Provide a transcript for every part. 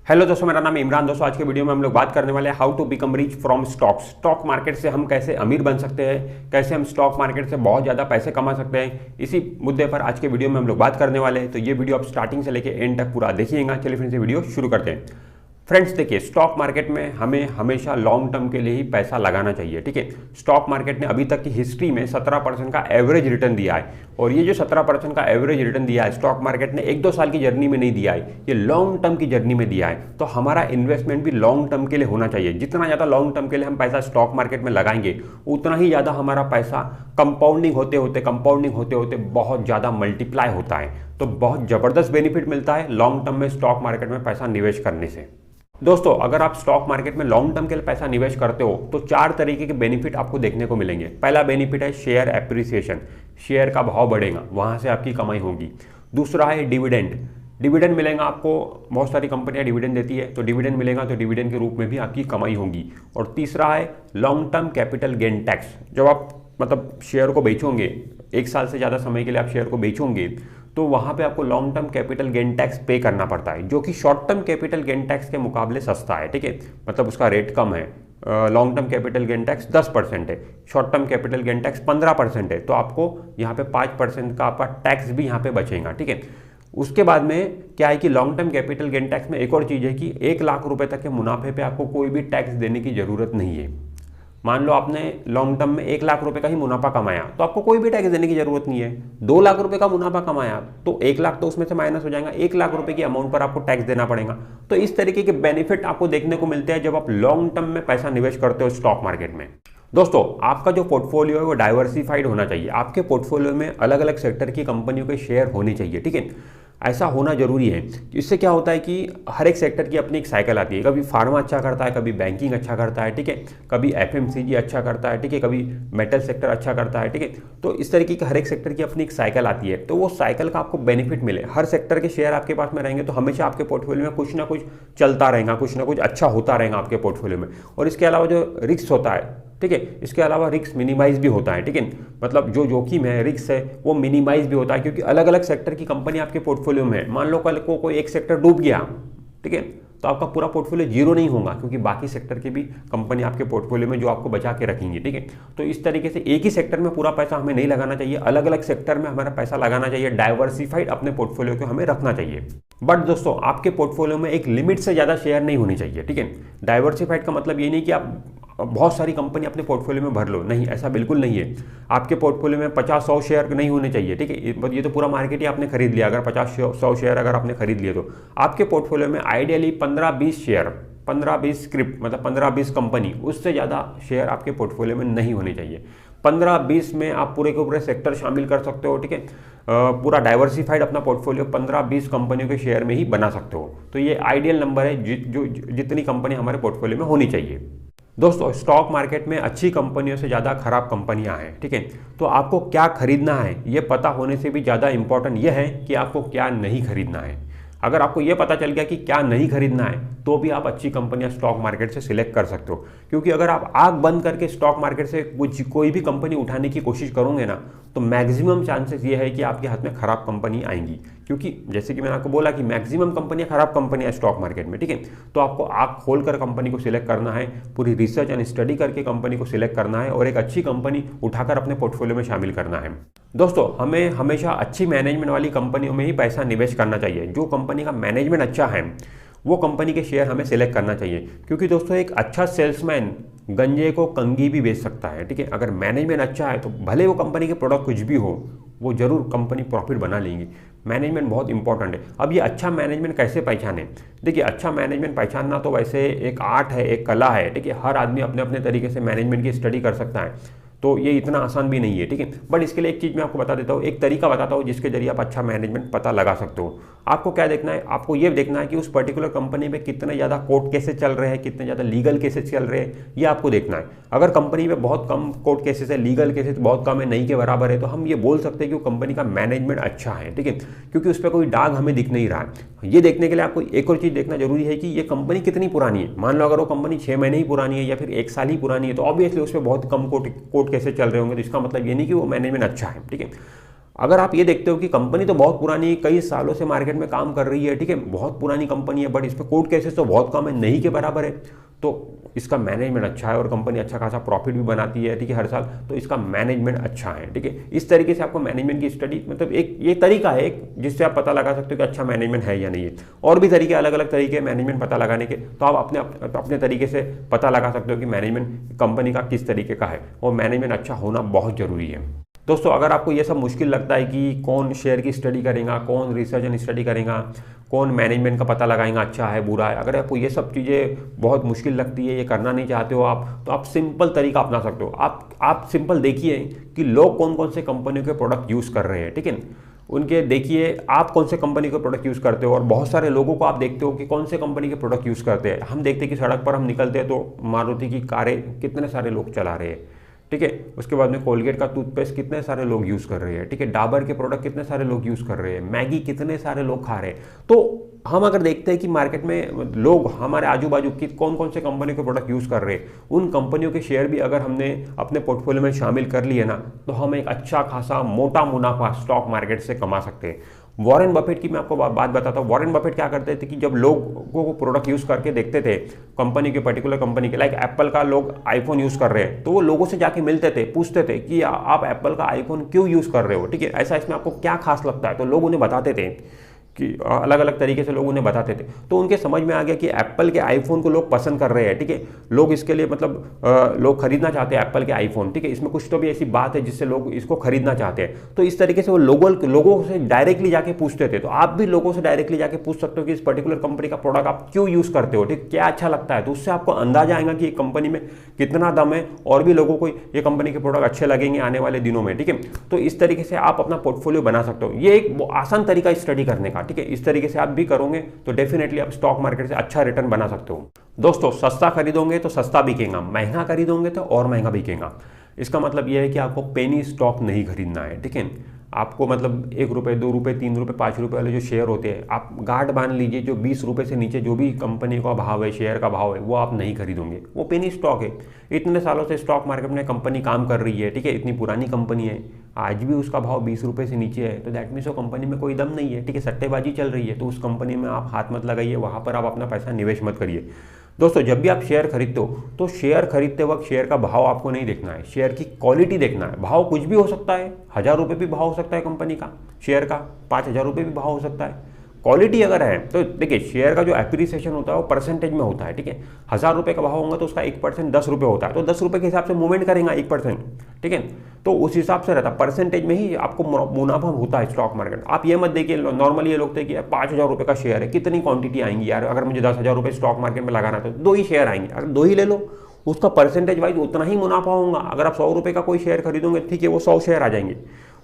Hello दोस्तों, मेरा नाम है इमरान। दोस्तों, आज के वीडियो में हम लोग बात करने वाले हैं how to become rich from stocks. Stock market से हम कैसे अमीर बन सकते हैं, कैसे हम स्टॉक मार्केट से बहुत ज़्यादा पैसे कमा सकते हैं, इसी मुद्दे पर आज के वीडियो में हम लोग बात करने वाले हैं। तो ये वीडियो आप स्टार्टिंग से लेकर एंड तक पूरा देखिएगा। चलिए फिर से वीडियो शुरू करते हैं। फ्रेंड्स देखिए, स्टॉक मार्केट में हमें हमेशा लॉन्ग टर्म के लिए ही पैसा लगाना चाहिए। ठीक है, स्टॉक मार्केट ने अभी तक की हिस्ट्री में 17% का एवरेज रिटर्न दिया है। और ये जो 17% का एवरेज रिटर्न दिया है, स्टॉक मार्केट ने 1-2 साल की जर्नी में नहीं दिया है, ये लॉन्ग टर्म की जर्नी में दिया है। तो हमारा इन्वेस्टमेंट भी लॉन्ग टर्म के लिए होना चाहिए। जितना ज़्यादा लॉन्ग टर्म के लिए हम पैसा स्टॉक मार्केट में लगाएंगे, उतना ही ज़्यादा हमारा पैसा कंपाउंडिंग होते होते बहुत ज़्यादा मल्टीप्लाई होता है। तो बहुत ज़बरदस्त बेनिफिट मिलता है लॉन्ग टर्म में स्टॉक मार्केट में पैसा निवेश करने से। दोस्तों, अगर आप स्टॉक मार्केट में लॉन्ग टर्म के लिए पैसा निवेश करते हो तो 4 तरीके के बेनिफिट आपको देखने को मिलेंगे। पहला बेनिफिट है शेयर एप्रिसिएशन, शेयर का भाव बढ़ेगा, वहां से आपकी कमाई होगी। दूसरा है डिविडेंड, डिविडेंड मिलेगा आपको। बहुत सारी कंपनियां डिविडेंड देती है, तो डिविडेंड मिलेगा, तो डिविडेंड के रूप में भी आपकी कमाई होगी। और तीसरा है long term capital gain tax. जब आप शेयर को बेचोगे, 1 साल से ज़्यादा समय के लिए आप शेयर को बेचोगे, तो वहाँ पे आपको long term capital gain tax पे करना पड़ता है, जो कि short term capital gain tax के मुकाबले सस्ता है। ठीक है, उसका रेट कम है। Long term capital gain tax 10% है, short term capital gain tax 15% है। तो आपको यहाँ पे 5% का आपका टैक्स भी यहाँ पे बचेगा। ठीक है, उसके बाद में क्या है कि long term capital gain tax में एक और चीज़ है कि 1 लाख रुपए तक के मुनाफे पे आपको कोई भी टैक्स देने की जरूरत नहीं है। मान लो आपने लॉन्ग टर्म में 1 लाख रुपए का ही मुनाफा कमाया, तो आपको कोई भी टैक्स देने की जरूरत नहीं है। 2 लाख रुपए का मुनाफा कमाया तो 1 लाख तो उसमें से माइनस हो जाएगा, 1 लाख रुपए की अमाउंट पर आपको टैक्स देना पड़ेगा। तो इस तरीके के बेनिफिट आपको देखने को मिलते हैं जब आप लॉन्ग टर्म में पैसा निवेश करते हो स्टॉक मार्केट में। दोस्तों, आपका जो पोर्टफोलियो है वो डाइवर्सिफाइड होना चाहिए। आपके पोर्टफोलियो में अलग अलग सेक्टर की कंपनियों के शेयर होने चाहिए। ठीक है, ऐसा होना जरूरी है। इससे क्या होता है कि हर एक सेक्टर की अपनी एक साइकिल आती है। कभी फार्मा अच्छा करता है, कभी बैंकिंग अच्छा करता है, ठीक है, कभी एफएमसीजी अच्छा करता है, ठीक है, कभी मेटल सेक्टर अच्छा करता है। ठीक है, तो इस तरीके की हर एक सेक्टर की अपनी एक साइकिल आती है। तो वो साइकिल का आपको बेनिफिट मिले, हर सेक्टर के शेयर आपके पास में रहेंगे तो हमेशा आपके पोर्टफोलियो में कुछ ना कुछ चलता रहेगा, कुछ ना कुछ अच्छा होता रहेगा आपके पोर्टफोलियो में। और इसके अलावा जो रिस्क होता है, ठीक है, इसके अलावा रिस्क मिनिमाइज भी होता है। ठीक है, जो जोखिम है, रिस्क है, वो मिनिमाइज भी होता है, क्योंकि अलग अलग सेक्टर की कंपनी आपके पोर्टफोलियो में है। मान लो कल को कोई एक सेक्टर डूब गया, ठीक है, तो आपका पूरा पोर्टफोलियो जीरो नहीं होगा, क्योंकि बाकी सेक्टर की भी कंपनी आपके पोर्टफोलियो में जो आपको बचा के रखेंगी। ठीक है, तो इस तरीके से एक ही सेक्टर में पूरा पैसा हमें नहीं लगाना चाहिए, अलग अलग सेक्टर में हमारा पैसा लगाना चाहिए। डाइवर्सिफाइड अपने पोर्टफोलियो को हमें रखना चाहिए। बट दोस्तों, आपके पोर्टफोलियो में एक लिमिट से ज़्यादा शेयर नहीं होनी चाहिए। ठीक है, डाइवर्सिफाइड का मतलब ये नहीं कि आप बहुत सारी कंपनी अपने पोर्टफोलियो में भर लो, नहीं, ऐसा बिल्कुल नहीं है। आपके पोर्टफोलियो में 50-100 शेयर नहीं होने चाहिए। ठीक है, ये तो पूरा मार्केट ही आपने खरीद लिया। अगर 50-100 शेयर अगर आपने खरीद लिए, तो आपके पोर्टफोलियो में आइडियली 15-20 शेयर, 15-20 स्क्रिप्ट, 15-20 कंपनी, उससे ज़्यादा शेयर आपके पोर्टफोलियो में नहीं होने चाहिए। 15-20 में आप पूरे के पूरे सेक्टर शामिल कर सकते हो। ठीक है, पूरा डाइवर्सिफाइड अपना पोर्टफोलियो 15-20 कंपनियों के शेयर में ही बना सकते हो। तो ये आइडियल नंबर है जो जितनी कंपनी हमारे पोर्टफोलियो में होनी चाहिए। दोस्तों, स्टॉक मार्केट में अच्छी कंपनियों से ज़्यादा खराब कंपनियां हैं। ठीक है, तो आपको क्या खरीदना है ये पता होने से भी ज़्यादा इंपॉर्टेंट ये है कि आपको क्या नहीं खरीदना है। अगर आपको ये पता चल गया कि क्या नहीं खरीदना है, तो भी आप अच्छी कंपनियां स्टॉक मार्केट से सिलेक्ट कर सकते हो। क्योंकि अगर आप आंख बंद करके स्टॉक मार्केट से कोई भी कंपनी उठाने की कोशिश करोगे ना, तो मैक्सिमम चांसेस ये है कि आपके हाथ में खराब कंपनी आएंगी। क्योंकि जैसे कि मैंने आपको बोला कि मैक्सिमम कंपनियां खराब कंपनियां स्टॉक मार्केट में। ठीक है, तो आपको आंख खोलकर कंपनी को सिलेक्ट करना है, पूरी रिसर्च एंड स्टडी करके कंपनी को सिलेक्ट करना है और एक अच्छी कंपनी उठाकर अपने पोर्टफोलियो में शामिल करना है। दोस्तों, हमें हमेशा अच्छी मैनेजमेंट वाली कंपनियों में ही पैसा निवेश करना चाहिए। जो कंपनी का मैनेजमेंट अच्छा है, वो कंपनी के शेयर हमें सिलेक्ट करना चाहिए। क्योंकि दोस्तों, एक अच्छा सेल्समैन गंजे को कंघी भी बेच सकता है। ठीक है, अगर मैनेजमेंट अच्छा है तो भले वो कंपनी के प्रोडक्ट कुछ भी हो, वो जरूर कंपनी प्रॉफिट बना लेंगी। मैनेजमेंट बहुत इंपॉर्टेंट है। अब ये अच्छा मैनेजमेंट कैसे पहचाने? देखिए, अच्छा मैनेजमेंट पहचानना तो वैसे एक आर्ट है, एक कला है। ठीक है, हर आदमी अपने अपने तरीके से मैनेजमेंट की स्टडी कर सकता है, तो ये इतना आसान भी नहीं है। ठीक है, बट इसके लिए एक चीज़ मैं आपको बता देता हूँ, एक तरीका बताता हूँ जिसके जरिए आप अच्छा मैनेजमेंट पता लगा सकते हो। आपको क्या देखना है? आपको ये देखना है कि उस पर्टिकुलर कंपनी में कितने ज़्यादा कोर्ट केसेस चल रहे हैं, कितने ज़्यादा लीगल केसेस चल रहे हैं, ये आपको देखना है। अगर कंपनी में बहुत कम कोर्ट केसेस है, लीगल केसेस बहुत कम है, नहीं के बराबर है, तो हम ये बोल सकते हैं कि वो कंपनी का मैनेजमेंट अच्छा है। ठीक है, क्योंकि उस पर कोई दाग हमें दिख नहीं रहा है। ये देखने के लिए आपको एक और चीज़ देखना जरूरी है कि ये कंपनी कितनी पुरानी है। मान लो अगर वो कंपनी 6 महीने ही पुरानी है या फिर 1 साल ही पुरानी है, तो ऑब्वियसली उस पर बहुत कम कोर्ट केसेस चल रहे होंगे, तो इसका मतलब ये नहीं कि वो मैनेजमेंट अच्छा है। ठीक है, अगर आप ये देखते हो कि कंपनी तो बहुत पुरानी है, कई सालों से मार्केट में काम कर रही है, ठीक है, बहुत पुरानी कंपनी है, बट इस पर कोर्ट केसेस तो बहुत कम है, नहीं के बराबर है, तो इसका मैनेजमेंट अच्छा है और कंपनी अच्छा खासा प्रॉफिट भी बनाती है, ठीक है, हर साल, तो इसका मैनेजमेंट अच्छा है, ठीक है। इस तरीके से आपको मैनेजमेंट की स्टडी, मतलब एक ये तरीका है एक जिससे आप पता लगा सकते हो कि अच्छा मैनेजमेंट है या नहीं है। और भी तरीके, अलग अलग तरीके मैनेजमेंट पता लगाने के, तो आप अपने तरीके से पता लगा सकते हो कि मैनेजमेंट कंपनी का किस तरीके का है, और मैनेजमेंट अच्छा होना बहुत ज़रूरी है। दोस्तों, अगर आपको ये सब मुश्किल लगता है कि कौन शेयर की स्टडी करेगा, कौन रिसर्च एंड स्टडी करेगा, कौन मैनेजमेंट का पता लगाएगा अच्छा है बुरा है, अगर आपको ये सब चीज़ें बहुत मुश्किल लगती है, ये करना नहीं चाहते हो आप, तो आप सिंपल तरीका अपना सकते हो। आप सिंपल देखिए कि लोग कौन कौन से कंपनियों के प्रोडक्ट यूज़ कर रहे हैं, ठीक है, उनके देखिए आप कौन से कंपनी के प्रोडक्ट यूज़ करते हो, और बहुत सारे लोगों को आप देखते हो कि कौन से कंपनी के प्रोडक्ट यूज़ करते हैं। हम देखते हैं कि सड़क पर हम निकलते हैं तो मारुति की कारें कितने सारे लोग चला रहे हैं, ठीक है, उसके बाद में कोलगेट का टूथपेस्ट कितने सारे लोग यूज़ कर रहे हैं, ठीक है, डाबर के प्रोडक्ट कितने सारे लोग यूज़ कर रहे हैं, मैगी कितने सारे लोग खा रहे हैं। तो हम अगर देखते हैं कि मार्केट में लोग हमारे आजू बाजू की कौन कौन से कंपनी के प्रोडक्ट यूज़ कर रहे हैं, उन कंपनियों के शेयर भी अगर हमने अपने पोर्टफोलियो में शामिल कर लिए ना, तो हम एक अच्छा खासा मोटा मुनाफा स्टॉक मार्केट से कमा सकते हैं। वॉरेन बफेट की मैं आपको बात बताता हूँ। वॉरेन बफेट क्या करते थे कि जब लोगों को प्रोडक्ट यूज़ करके देखते थे कंपनी के, पर्टिकुलर कंपनी के, लाइक एप्पल का लोग आईफोन यूज़ कर रहे हैं, तो वो लोगों से जाके मिलते थे, पूछते थे कि आप एप्पल का आईफोन क्यों यूज़ कर रहे हो, ठीक है, ऐसा इसमें आपको क्या खास लगता है, तो लोग उन्हें बताते थे कि अलग अलग तरीके से लोग उन्हें बताते थे। तो उनके समझ में आ गया कि एप्पल के आईफोन को लोग पसंद कर रहे हैं, ठीक है, लोग इसके लिए मतलब लोग खरीदना चाहते हैं एप्पल के आईफोन, ठीक है, इसमें कुछ तो भी ऐसी बात है जिससे लोग इसको खरीदना चाहते हैं। तो इस तरीके से वो लोगों से डायरेक्टली जाके पूछते थे। तो आप भी लोगों से डायरेक्टली जाके पूछ सकते हो कि इस पर्टिकुलर कंपनी का प्रोडक्ट आप क्यों यूज़ करते हो, ठीक, क्या अच्छा लगता है, तो उससे आपको अंदाजा आएगा कि कंपनी में कितना दम है और भी लोगों को ये कंपनी के प्रोडक्ट अच्छे लगेंगे आने वाले दिनों में, ठीक है। तो इस तरीके से आप अपना पोर्टफोलियो बना सकते हो। ये एक आसान तरीका स्टडी करने का, ठीक है, इस तरीके से आप भी करोगे तो डेफिनेटली आप स्टॉक मार्केट से अच्छा रिटर्न बना सकते हो। दोस्तों, सस्ता खरीदोगे तो सस्ता बिकेगा, महंगा खरीदोगे तो और महंगा बिकेगा। इसका मतलब यह है कि आपको पेनी स्टॉक नहीं खरीदना है, ठीक है, आपको मतलब 1 रुपये, 2 रुपये, 3 रुपये, 5 रुपये वाले जो शेयर होते हैं, आप गार्ड बांध लीजिए, जो 20 रुपये से नीचे जो भी कंपनी का भाव है, शेयर का भाव है, वो आप नहीं खरीदोगे, वो पेनी स्टॉक है। इतने सालों से स्टॉक मार्केट में कंपनी काम कर रही है, ठीक है, इतनी पुरानी कंपनी है, आज भी उसका भाव 20 रुपये से नीचे है, तो दैट मीन्स वो कंपनी में कोई दम नहीं है, ठीक है, सट्टेबाजी चल रही है। तो उस कंपनी में आप हाथ मत लगाइए, वहाँ पर आप अपना पैसा निवेश मत करिए। दोस्तों, जब भी आप शेयर खरीदते हो तो शेयर खरीदते वक्त शेयर का भाव आपको नहीं देखना है, शेयर की क्वालिटी देखना है। भाव कुछ भी हो सकता है, 1000 रुपये भी भाव हो सकता है कंपनी का, शेयर का 5000 रुपये भी भाव हो सकता है। क्वालिटी अगर है तो देखिए, शेयर का जो एप्रिसिएशन होता है वो परसेंटेज में होता है, ठीक है, 1000 रुपये का भाव होगा तो उसका 1% 10 रुपये होता है, तो 10 रुपये के हिसाब से मूवमेंट करेगा 1%, ठीक है, तो उस हिसाब से रहता है, परसेंटेज में ही आपको मुनाफा होता है स्टॉक मार्केट। आप ये मत देखिए, नॉर्मली ये लोग थे कि 5000 रुपये का शेयर है, कितनी क्वांटिटी आएंगी यार, अगर मुझे 10,000 रुपये स्टॉक मार्केट में लगाना तो 2 ही शेयर आएंगे, अगर 2 ही ले लो उसका परसेंटेज वाइज उतना ही मुनाफा होगा। अगर आप 100 रुपये का कोई शेयर खरीदोगे, ठीक है, वो 100 शेयर आ जाएंगे,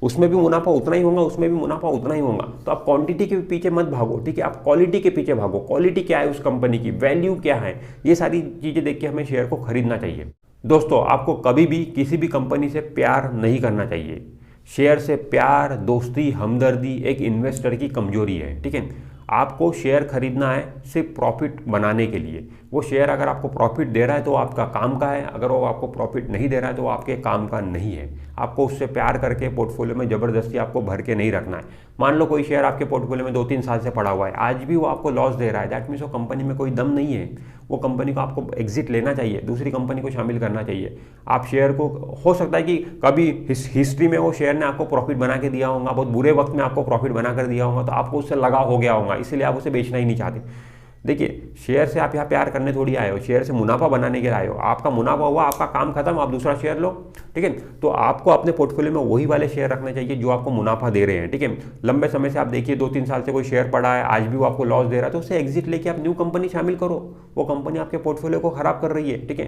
उसमें भी मुनाफा उतना ही होगा, उसमें भी मुनाफा उतना ही होगा। तो आप क्वांटिटी के पीछे मत भागो, ठीक है, आप क्वालिटी के पीछे भागो। क्वालिटी क्या है उस कंपनी की, वैल्यू क्या है, ये सारी चीज़ें देख के हमें शेयर को खरीदना चाहिए। दोस्तों, आपको कभी भी किसी भी कंपनी से प्यार नहीं करना चाहिए। शेयर से प्यार, दोस्ती, हमदर्दी एक इन्वेस्टर की कमजोरी है, ठीक है। आपको शेयर खरीदना है सिर्फ प्रॉफिट बनाने के लिए। वो शेयर अगर आपको प्रॉफिट दे रहा है तो आपका काम का है, अगर वो आपको प्रॉफिट नहीं दे रहा है तो आपके काम का नहीं है। आपको उससे प्यार करके पोर्टफोलियो में ज़बरदस्ती आपको भर के नहीं रखना है। मान लो कोई शेयर आपके पोर्टफोलियो में 2-3 साल से पड़ा हुआ है, आज भी वो आपको लॉस दे रहा है, दैट मीन्स वो कंपनी में कोई दम नहीं है। वो कंपनी को आपको एग्जिट लेना चाहिए, दूसरी कंपनी को शामिल करना चाहिए। आप शेयर को, हो सकता है कि कभी हिस्ट्री में वो शेयर ने आपको प्रॉफिट बना के दिया होगा, बहुत बुरे वक्त में आपको प्रॉफिट बना कर दिया होगा, तो आपको उससे लगाव हो गया होगा, इसलिए आप उसे बेचना ही नहीं चाहते। देखिए, शेयर से आप यहाँ प्यार करने थोड़ी आए हो, शेयर से मुनाफा बनाने के लिए आए हो। आपका मुनाफा हुआ, आपका काम खत्म, आप दूसरा शेयर लो, ठीक है। तो आपको अपने पोर्टफोलियो में वही वाले शेयर रखने चाहिए जो आपको मुनाफा दे रहे हैं, ठीक है। लंबे समय से आप देखिए 2-3 साल से कोई शेयर पड़ा है, आज भी वो आपको लॉस दे रहा है, तो उससे एग्जिट लेके आप न्यू कंपनी शामिल करो। वो कंपनी आपके पोर्टफोलियो को खराब कर रही है, ठीक है।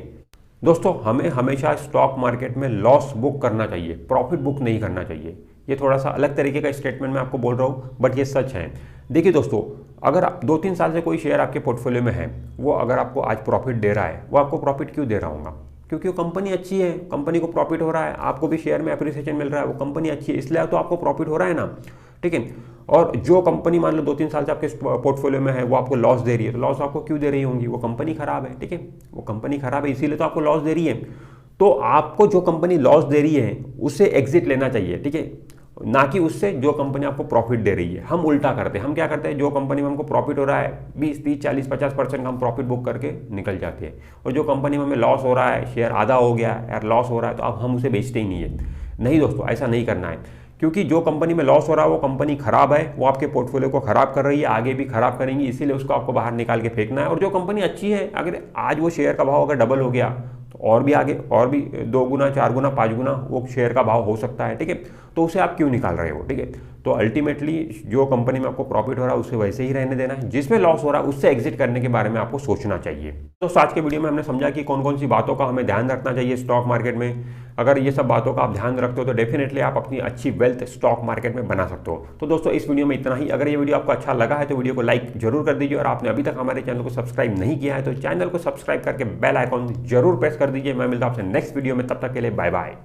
दोस्तों, हमें हमेशा स्टॉक मार्केट में लॉस बुक करना चाहिए, प्रॉफिट बुक नहीं करना चाहिए। ये थोड़ा सा अलग तरीके का स्टेटमेंट मैं आपको बोल रहा हूँ, बट ये सच है। देखिए दोस्तों, अगर 2-3 साल से कोई शेयर आपके पोर्टफोलियो में है, वो अगर आपको आज प्रॉफिट दे रहा है, वो आपको प्रॉफिट क्यों दे रहा होगा? क्योंकि वो कंपनी अच्छी है, कंपनी को प्रॉफिट हो रहा है, आपको भी शेयर में अप्रिसिएशन मिल रहा है, वो कंपनी अच्छी है, इसलिए तो आपको प्रॉफिट हो रहा है ना, ठीक है। और जो कंपनी मान लो 2-3 साल से आपके पोर्टफोलियो में है, वो आपको लॉस दे रही है, तो लॉस आपको क्यों दे रही होंगी? वो कंपनी खराब है, ठीक है, वो कंपनी खराब है, इसीलिए तो आपको लॉस दे रही है। तो आपको जो कंपनी लॉस दे रही है उससे एग्जिट लेना चाहिए, ठीक है। ना कि उससे जो कंपनी आपको प्रॉफिट दे रही है। हम उल्टा करते हैं, हम क्या करते हैं, जो कंपनी में हमको प्रॉफिट हो रहा है 20, 30, 40, 50% का हम प्रॉफिट बुक करके निकल जाते हैं, और जो कंपनी में हमें लॉस हो रहा है, शेयर आधा हो गया यार, लॉस हो रहा है, तो अब हम उसे बेचते ही नहीं है। नहीं दोस्तों, ऐसा नहीं करना है, क्योंकि जो कंपनी में लॉस हो रहा है वो कंपनी खराब है, वो आपके पोर्टफोलियो को खराब कर रही है, आगे भी खराब करेंगी, इसीलिए उसको आपको बाहर निकाल के फेंकना है। और जो कंपनी अच्छी है, अगर आज वो शेयर का भाव अगर डबल हो गया तो और भी आगे और भी 2 गुना, 4 गुना, 5 गुना वो शेयर का भाव हो सकता है, ठीक है। तो उसे आप क्यों निकाल रहे हो, ठीक है। तो अल्टीमेटली जो कंपनी में आपको प्रॉफिट हो रहा है उसे वैसे ही रहने देना है, जिसमें लॉस हो रहा है उससे एग्जिट करने के बारे में आपको सोचना चाहिए। तो आज के वीडियो में हमने समझा कि कौन कौन सी बातों का हमें ध्यान रखना चाहिए स्टॉक मार्केट में। अगर ये सब बातों का आप ध्यान रखते हो तो डेफिनेटली आप अपनी अच्छी वेल्थ स्टॉक मार्केट में बना सकते हो। तो दोस्तों इस वीडियो में इतना ही। अगर ये वीडियो आपको अच्छा लगा है तो वीडियो को लाइक जरूर कर दीजिए, और आपने अभी तक हमारे चैनल को सब्सक्राइब नहीं किया है तो चैनल को सब्सक्राइब करके बेल आइकॉन जरूर प्रेस कर दीजिए। मैं मिलता हूं आपसे नेक्स्ट वीडियो में, तब तक के लिए बाय बाय।